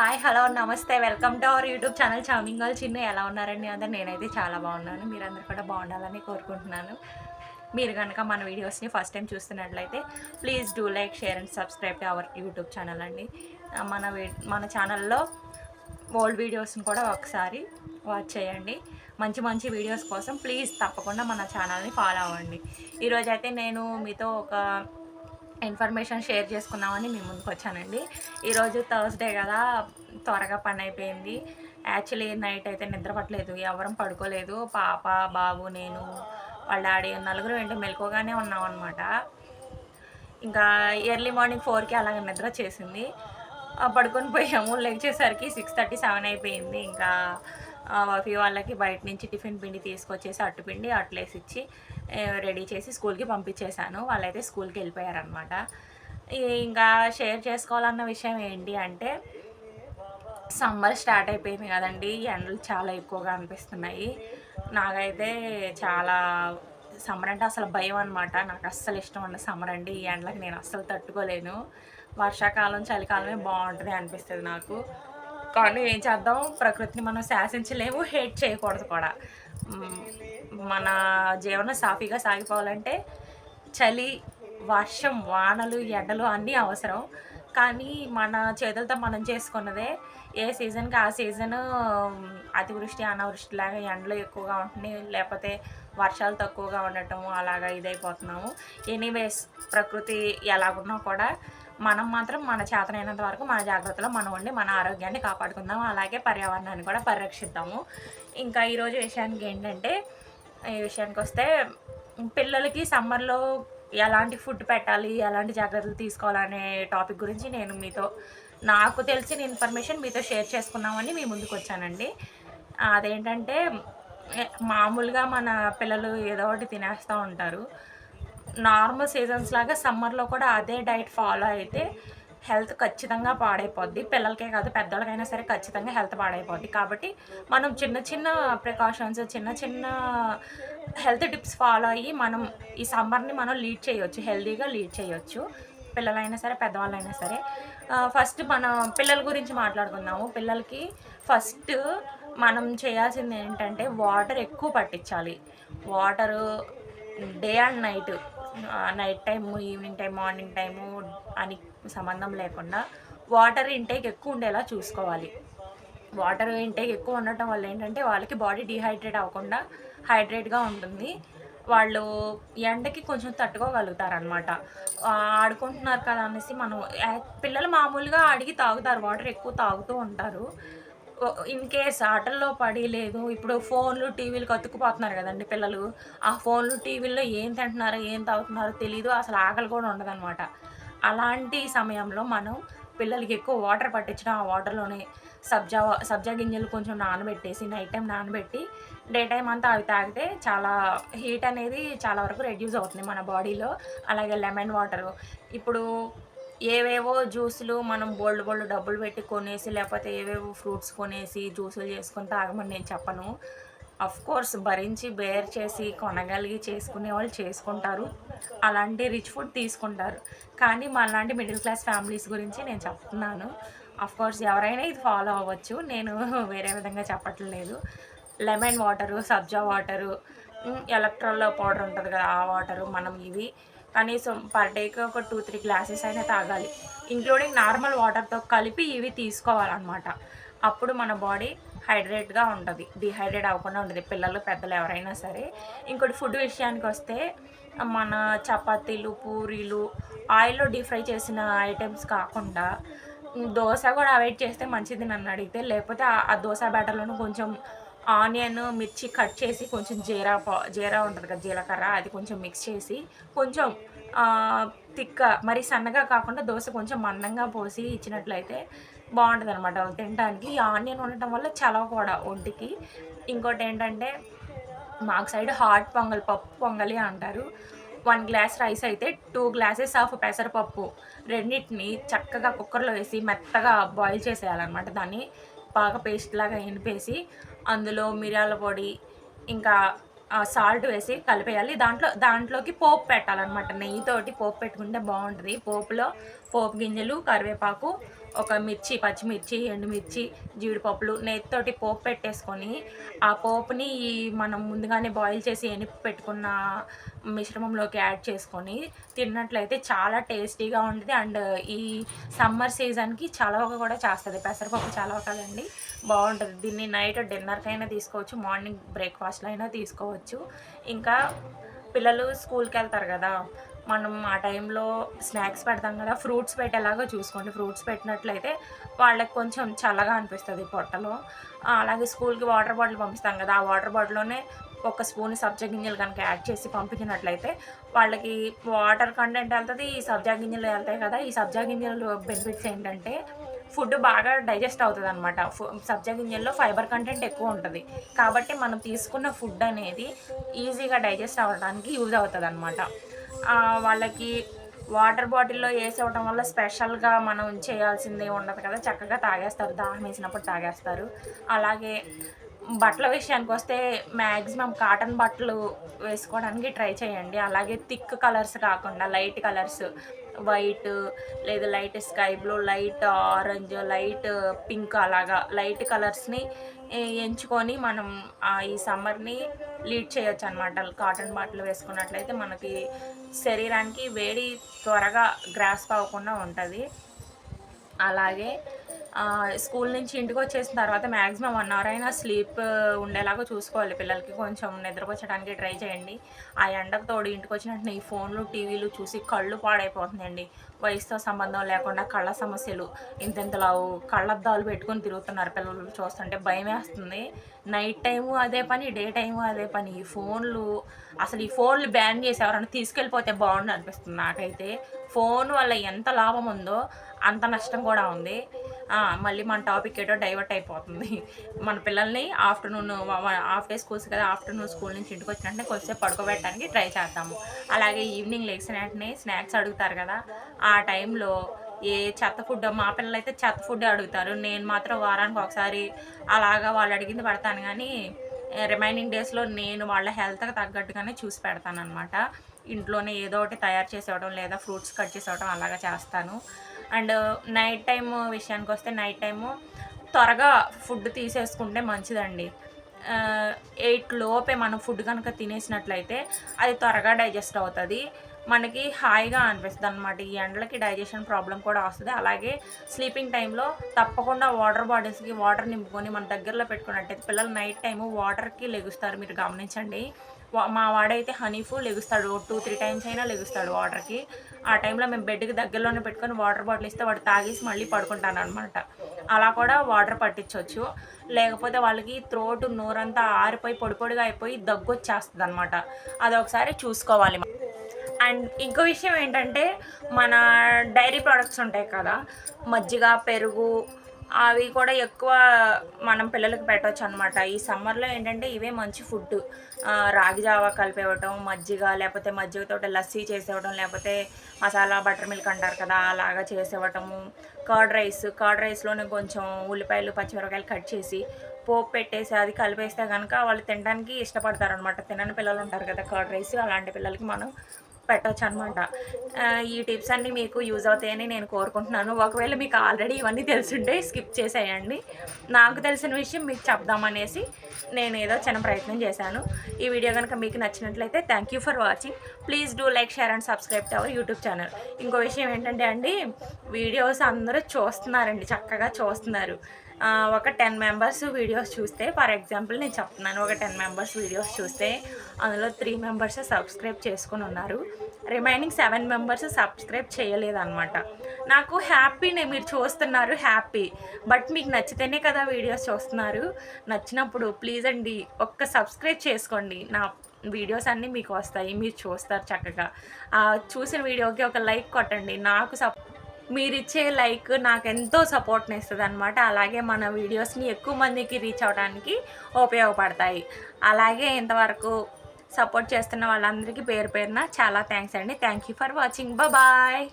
Hi hello నమస్తే welcome to our YouTube channel charming girl Chinnu. ఎలా ఉన్నారండి అందరు? నేనైతే చాలా బాగున్నాను. మీరందరూ కూడా బాగుండాలని కోరుకుంటున్నాను. మీరు కనుక మన వీడియోస్ని ఫస్ట్ టైం చూస్తున్నట్లయితే please do like share and subscribe to our YouTube channel అండి. మన ఛానల్లో ఓల్డ్ వీడియోస్ని కూడా ఒకసారి వాచ్ చేయండి. మంచి మంచి వీడియోస్ కోసం ప్లీజ్ తప్పకుండా మన ఛానల్ని ఫాలో అవ్వండి. ఈరోజైతే నేను మీతో ఒక ఇన్ఫర్మేషన్ షేర్ చేసుకుందామని మీ ముందుకు వచ్చానండి. ఈరోజు థర్స్డే కదా, త్వరగా పని అయిపోయింది. యాక్చువల్లీ నైట్ అయితే నిద్ర పట్టలేదు, ఎవరం పడుకోలేదు. పాప, బాబు, నేను, వాళ్ళ డాడీ నలుగురు ఏంటి మెలకుగానే ఉన్నాం అనమాట. ఇంకా ఎర్లీ మార్నింగ్ 4కి అలాగే నిద్ర చేసింది. పడుకొని పోయాము. లెగిచేసరికి 6:30, 7 అయిపోయింది. ఇంకా వఫీ వాళ్ళకి బయట నుంచి టిఫిన్ పిండి తీసుకొచ్చేసి అట్టుపిండి అట్లేసి ఇచ్చి రెడీ చేసి స్కూల్కి పంపించేశాను. వాళ్ళైతే స్కూల్కి వెళ్ళిపోయారనమాట. ఇంకా షేర్ చేసుకోవాలన్న విషయం ఏంటి అంటే, సమ్మర్ స్టార్ట్ అయిపోయింది కదండి. ఎండలు చాలా ఎక్కువగా అనిపిస్తున్నాయి. నాకైతే చాలా సమ్మర్ అంటే అసలు భయం అనమాట. నాకు అస్సలు ఇష్టం ఉండదు సమ్మర్ అండి. ఈ ఎండలకు నేను అస్సలు తట్టుకోలేను. వర్షాకాలం, చలికాలమే బాగుంటుంది అనిపిస్తుంది నాకు. కానీ ఏం చేద్దాం, ప్రకృతిని మనం శాసించలేము, హేట్ చేయకూడదు కూడా. మన జీవనం సాఫీగా సాగిపోవాలంటే చలి, వర్షం, వానలు, ఎండలు అన్నీ అవసరం. కానీ మన చేతులతో మనం చేసుకున్నదే. ఏ సీజన్కి ఆ సీజను అతివృష్టి అనావృష్టిలాగా ఎండలు ఎక్కువగా ఉంటున్నాయి, లేకపోతే వర్షాలు తక్కువగా ఉండటం అలాగా ఇదైపోతున్నాము. ఎనీవేస్ ప్రకృతి ఎలాగున్నా కూడా మనం మాత్రం మన చేతనైనంత వరకు మన జాగ్రత్తలో మనం ఉండి మన ఆరోగ్యాన్ని కాపాడుకుందాము, అలాగే పర్యావరణాన్ని కూడా పరిరక్షిద్దాము. ఇంకా ఈరోజు విషయానికి ఏంటంటే, ఈ విషయానికి వస్తే పిల్లలకి సమ్మర్లో ఎలాంటి ఫుడ్ పెట్టాలి, ఎలాంటి జాగ్రత్తలు తీసుకోవాలనే టాపిక్ గురించి నేను మీతో నాకు తెలిసిన ఇన్ఫర్మేషన్ మీతో షేర్ చేసుకుందామని మీ ముందుకు వచ్చానండి. అదేంటంటే, మామూలుగా మన పిల్లలు ఏదో ఒకటి తినేస్తూ ఉంటారు. నార్మల్ సీజన్స్ లాగా సమ్మర్లో కూడా అదే డైట్ ఫాలో అయితే హెల్త్ ఖచ్చితంగా పాడైపోద్ది. పిల్లలకే కాదు పెద్దవాళ్ళకైనా సరే ఖచ్చితంగా హెల్త్ పాడైపోద్ది. కాబట్టి మనం చిన్న చిన్న ప్రికాషన్స్, చిన్న చిన్న హెల్త్ టిప్స్ ఫాలో అయ్యి మనం ఈ సమ్మర్ని మనం లీడ్ చేయొచ్చు, హెల్తీగా లీడ్ చేయొచ్చు, పిల్లలైనా సరే పెద్దవాళ్ళైనా సరే. ఫస్ట్ మనం పిల్లల గురించి మాట్లాడుకుందాము. పిల్లలకి ఫస్ట్ మనం చేయాల్సింది ఏంటంటే వాటర్ ఎక్కువ పట్టించాలి. Water day and night time, evening time, morning time అని సంబంధం లేకుండా వాటర్ ఇంటేక్ ఎక్కువ ఉండేలా చూసుకోవాలి. వాటర్ ఇంటేక్ ఎక్కువ ఉండటం వల్ల ఏంటంటే వాళ్ళకి బాడీ డీహైడ్రేట్ అవ్వకుండా హైడ్రేట్గా ఉంటుంది. వాళ్ళు ఎండకి కొంచెం తట్టుకోగలుగుతారనమాట. ఆడుకుంటున్నారు కదా అనేసి మనం పిల్లలు మామూలుగా అడిగి తాగుతారు, వాటర్ ఎక్కువ తాగుతూ ఉంటారు. ఇన్ కేస్ ఆటల్లో పడి లేదు, ఇప్పుడు ఫోన్లు, టీవీలకు అతుక్కుపోతున్నారు కదండి పిల్లలు. ఆ ఫోన్లు, టీవీల్లో ఏం తింటున్నారో, ఏం తాగుతున్నారో తెలీదు. అసలు ఆకలి కూడా ఉండదనమాట. అలాంటి సమయంలో మనం పిల్లలకి ఎక్కువ వాటర్ పట్టించడం, ఆ వాటర్‌లోనే సబ్జా గింజలు కొంచెం నానబెట్టేసి, నైట్ టైం నానబెట్టి, డే టైమ్ అంతా అవి తాగితే చాలా హీట్ అనేది చాలా వరకు రెడ్యూస్ అవుతుంది మన బాడీలో. అలాగే లెమన్ వాటరు. ఇప్పుడు ఏవేవో జ్యూసులు మనం బోలెడు డబ్బులు పెట్టి కొనేసి, లేకపోతే ఏవేవో ఫ్రూట్స్ కొనేసి జ్యూసులు చేసుకొని తాగమని నేను చెప్పను. అఫ్‌కోర్స్ భరించి, బేర్ చేసి, కొనగలిగి చేసుకునే వాళ్ళు చేసుకుంటారు. అలాంటి రిచ్ ఫుడ్ తీసుకుంటారు. కానీ మనలాంటి మిడిల్ క్లాస్ ఫ్యామిలీస్ గురించి నేను చెప్తున్నాను. అఫ్‌కోర్స్ ఎవరైనా ఇది ఫాలో అవ్వచ్చు. నేను వేరే విధంగా చెప్పట్లేదు. లెమన్ వాటరు, సబ్జా వాటరు, ఎలక్ట్రాల్ పౌడర్ ఉంటది కదా, ఆ వాటరు, మనం ఇవి కనీసం పర్ డేకి ఒక 2, 3 గ్లాసెస్ అయినా తాగాలి. ఇంక్లూడింగ్ నార్మల్ వాటర్‌తో కలిపి ఇవి తీసుకోవాలనమాట. అప్పుడు మన బాడీ హైడ్రేట్‌గా ఉంటది, డీహైడ్రేట్ అవ్వకుండా ఉంటది, పిల్లలు, పెద్దలు ఎవరైనా సరే. ఇంకోటి ఫుడ్ విషయానికొస్తే, మన చపాతీలు, పూరీలు, ఆయిల్‌లో డీప్ ఫ్రై చేసిన ఐటెమ్స్ కాకుండా దోస కూడా అవాయిడ్ చేస్తే మంచిది నన్నడిగితే. లేకపోతే ఆ దోస బ్యాటర్‌లోనే కొంచెం ఆనియన్, మిర్చి కట్ చేసి, కొంచెం జీరా ఉంటది కదా, జీలకర్ర, అది కొంచెం మిక్స్ చేసి, కొంచెం థిక్‌గా, మరీ సన్నగా కాకుండా దోస కొంచెం మందంగా పోసి ఇచ్చినట్లయితే బావుంటదనమాట తినటానికి. ఈ ఆనియన్ ఉండటం వల్ల చలవ కూడా ఒంటికి. ఇంకోటేంటంటే, మాకు సైడ్ హాట్ పొంగల్, పప్పు పొంగలి అంటారు. 1 గ్లాస్ రైస్ అయితే 2 గ్లాసెస్ ఆఫ్ పెసరపప్పు రెండిటిని చక్కగా కుక్కర్‌లో వేసి మెత్తగా బాయిల్ చేసేయాలనమాట. దాన్ని బాగా పేస్ట్‌లాగా ఎనిపేసి, అందులో మిరియాల పొడి, ఇంకా సాల్ట్ వేసి కలిపేయాలి. దాంట్లోకి పోపు పెట్టాలనమాట. నెయ్యితోటి పోపు పెట్టుకుంటే బావుంటది. పోపులో పోపు గింజలు, కరివేపాకు, ఒక మిర్చి, పచ్చిమిర్చి, ఎండుమిర్చి, జీడిపప్పులు నేతితోటి పోపు పెట్టేసుకొని ఆ పోపుని మనం ముందుగానే బాయిల్ చేసి ఎనిపి పెట్టుకున్న మిశ్రమంలోకి యాడ్ చేసుకొని తిన్నట్లయితే చాలా టేస్టీగా ఉంటుంది. అండ్ ఈ సమ్మర్ సీజన్కి చలవ కూడా చేస్తుంది. పెసరపప్పు చలవ కదండి, బాగుంటుంది. దీన్ని నైట్ డిన్నర్కైనా తీసుకోవచ్చు, మార్నింగ్ బ్రేక్ఫాస్ట్లో అయినా తీసుకోవచ్చు. ఇంకా పిల్లలు స్కూల్కి వెళ్తారు కదా, మనం ఆ టైంలో స్నాక్స్ పెడతాం కదా, ఫ్రూట్స్ పెట్టేలాగా చూసుకోండి. ఫ్రూట్స్ పెట్టినట్లయితే వాళ్ళకి కొంచెం చల్లగా అనిపిస్తుంది పొట్టలో. అలాగే స్కూల్కి వాటర్ బాటిల్ పంపిస్తాం కదా, ఆ వాటర్ బాటిల్లోనే ఒక స్పూన్ సబ్జా గింజలు కనుక యాడ్ చేసి పంపించినట్లయితే వాళ్ళకి వాటర్ కంటెంట్ వెళ్తుంది, ఈ సబ్జా గింజలు వెళ్తాయి కదా. ఈ సబ్జా గింజలు బెనిఫిట్స్ ఏంటంటే ఫుడ్ బాగా డైజెస్ట్ అవుతుంది అనమాట. సబ్జా గింజల్లో ఫైబర్ కంటెంట్ ఎక్కువ ఉంటుంది కాబట్టి మనం తీసుకున్న ఫుడ్ అనేది ఈజీగా డైజెస్ట్ అవ్వడానికి యూజ్ అవుతుంది అనమాట. వాళ్ళకి వాటర్ బాటిల్లో వేసేవటం వల్ల స్పెషల్గా మనం చేయాల్సిందే ఉండదు కదా, చక్కగా తాగేస్తారు, దాహం వేసినప్పుడు తాగేస్తారు. అలాగే బట్టల విషయానికి వస్తే మ్యాక్సిమం కాటన్ బట్టలు వేసుకోవడానికి ట్రై చేయండి. అలాగే థిక్ కలర్స్ కాకుండా లైట్ కలర్స్, వైట్ లేదా light sky blue, light orange, light pink, అలాగా లైట్ కలర్స్ని ఎంచుకొని మనం ఈ సమ్మర్ని లీడ్ చేయొచ్చు అనమాట. కాటన్ బట్టలు వేసుకున్నట్లయితే మనకి శరీరానికి వేడి త్వరగా గ్రాస్ప్ అవ్వకుండా ఉంటుంది. అలాగే స్కూల్ నుంచి ఇంటికి వచ్చేసిన తర్వాత మ్యాక్సిమం 1 అవర్ అయినా స్లీప్ ఉండేలాగా చూసుకోవాలి. పిల్లలకి కొంచెం నిద్రపుచ్చడానికి ట్రై చేయండి. ఆ ఎండకు తోడు ఇంటికి వచ్చినట్టు ఈ ఫోన్లు, టీవీలు చూసి కళ్ళు పాడైపోతుందండి. వయసుతో సంబంధం లేకుండా కళ్ళ సమస్యలు, ఇంతెంతలావు కళ్ళద్దాలు పెట్టుకొని తిరుగుతున్నారు పిల్లలు. చూస్తుంటే భయం వేస్తుంది. నైట్ టైము అదే పని, డే టైము అదే పని. ఈ ఫోన్లు బ్యాన్ చేసి ఎవరైనా తీసుకెళ్ళిపోతే బాగుండు అనిపిస్తుంది నాకైతే. ఫోన్ వల్ల ఎంత లాభం ఉందో అంత నష్టం కూడా ఉంది. మళ్ళీ మన టాపిక్ ఏటో డైవర్ట్ అయిపోతుంది. మన పిల్లల్ని ఆఫ్టర్నూన్ హాఫ్ డే స్కూల్స్ కదా, ఆఫ్టర్నూన్ స్కూల్ నుంచి ఇంటికి వచ్చినట్టే కొద్దిసేపు పడుకోబెట్టడానికి ట్రై చేద్దాము. అలాగే ఈవినింగ్ లేచిన వెంటనే స్నాక్స్ అడుగుతారు కదా, ఆ టైంలో ఏ చెత్త ఫుడ్, మా పిల్లలు అయితే చెత్త ఫుడ్ అడుగుతారు. నేను మాత్రం వారానికి ఒకసారి అలాగా వాళ్ళు అడిగింది పెడతాను, కానీ రిమైనింగ్ డేస్లో నేను వాళ్ళ హెల్త్కి తగ్గట్టుగానే చూసి పెడతాను అనమాట. ఇంట్లోనే ఏదో ఒకటి తయారు చేసేవడం లేదా ఫ్రూట్స్ కట్ చేసేవడం అలాగా చేస్తాను. అండ్ నైట్ టైం విషయానికి వస్తే నైట్ టైము త్వరగా ఫుడ్ తీసేసుకుంటే మంచిదండి. 8 లోపే మనం ఫుడ్ కనుక తినేసినట్లయితే అది త్వరగా డైజెస్ట్ అవుతుంది, మనకి హాయిగా అనిపిస్తుంది అనమాట. ఈ ఎండలకి డైజెషన్ ప్రాబ్లం కూడా వస్తుంది. అలాగే స్లీపింగ్ టైంలో తప్పకుండా వాటర్ బాటిల్స్కి వాటర్ నింపుకొని మన దగ్గరలో పెట్టుకున్నట్టయితే పిల్లలు నైట్ టైము వాటర్కి లెగుస్తారు. మీరు గమనించండి, మా వాడైతే హనీఫు లెగుస్తాడు, 2-3 టైమ్స్ అయినా లెగుస్తాడు వాటర్కి. ఆ టైంలో మేము బెడ్కి దగ్గరలోనే పెట్టుకొని వాటర్ బాటిల్ ఇస్తే వాడు తాగేసి మళ్ళీ పడుకుంటాను అనమాట. అలా కూడా వాటర్ పట్టించవచ్చు. లేకపోతే వాళ్ళకి త్రోట్, నోరంతా ఆరిపోయి పొడి పొడిగా అయిపోయి దగ్గు వచ్చేస్తుంది అనమాట. అదొకసారి చూసుకోవాలి. అండ్ ఇంకో విషయం ఏంటంటే, మన డైరీ ప్రోడక్ట్స్ ఉంటాయి కదా, మజ్జిగ, పెరుగు, అవి కూడా ఎక్కువ మనం పిల్లలకి పెట్టవచ్చు అనమాట. ఈ సమ్మర్లో ఏంటంటే ఇవే మంచి ఫుడ్. రాగి జావా కలిపివ్వటం, మజ్జిగ, లేకపోతే మజ్జిగతో లస్సీ చేసేవడం, లేకపోతే మసాలా బటర్ మిల్క్ అంటారు కదా, అలాగా చేసేవటము. కర్డ్ రైస్లోనే కొంచెం ఉల్లిపాయలు, పచ్చిమిరపకాయలు కట్ చేసి పోపు పెట్టేసి అది కలిపేస్తే కనుక వాళ్ళు తినడానికి ఇష్టపడతారనమాట. తినని పిల్లలు ఉంటారు కదా కర్డ్ రైస్, అలాంటి పిల్లలకి మనం పెట్టవచ్చు అనమాట. ఈ టిప్స్ అన్నీ మీకు యూజ్ అవుతాయని నేను కోరుకుంటున్నాను. ఒకవేళ మీకు ఆల్రెడీ ఇవన్నీ తెలుసుంటే స్కిప్ చేసేయండి. నాకు తెలిసిన విషయం మీకు చెప్దామనేసి నేను ఏదో చిన్న ప్రయత్నం చేశాను. ఈ వీడియో కనుక మీకు నచ్చినట్లయితే thank you for watching. Please do like, share and subscribe to our YouTube channel. ఇంకో విషయం ఏంటంటే అండి, వీడియోస్ అందరూ చూస్తున్నారండి, చక్కగా చూస్తున్నారు. ఒక 10 మెంబర్స్ వీడియోస్ చూస్తే, ఫర్ ఎగ్జాంపుల్ నేను చెప్తున్నాను, ఒక 10 మెంబర్స్ వీడియోస్ చూస్తే అందులో 3 మెంబర్స్ సబ్స్క్రైబ్ చేసుకుని ఉన్నారు. రిమైనింగ్ 7 మెంబర్స్ సబ్స్క్రైబ్ చేయలేదన్నమాట. నాకు హ్యాపీనే, మీరు చూస్తున్నారు, హ్యాపీ. బట్ మీకు నచ్చితేనే కదా వీడియోస్ చూస్తున్నారు. నచ్చినప్పుడు ప్లీజ్ అండి ఒక్క సబ్స్క్రైబ్ చేసుకోండి. నా వీడియోస్ అన్నీ మీకు వస్తాయి, మీరు చూస్తారు చక్కగా. చూసిన వీడియోకి ఒక లైక్ కొట్టండి. మీరిచ్చే లైక్ నాకు ఎంతో సపోర్ట్ని ఇస్తుంది అనమాట. అలాగే మన వీడియోస్ని ఎక్కువ మందికి రీచ్ అవ్వడానికి ఉపయోగపడతాయి. అలాగే ఇంతవరకు సపోర్ట్ చేస్తున్న వాళ్ళందరికీ పేరు పేరున చాలా థ్యాంక్స్ అండి. Thank you for watching. Bye.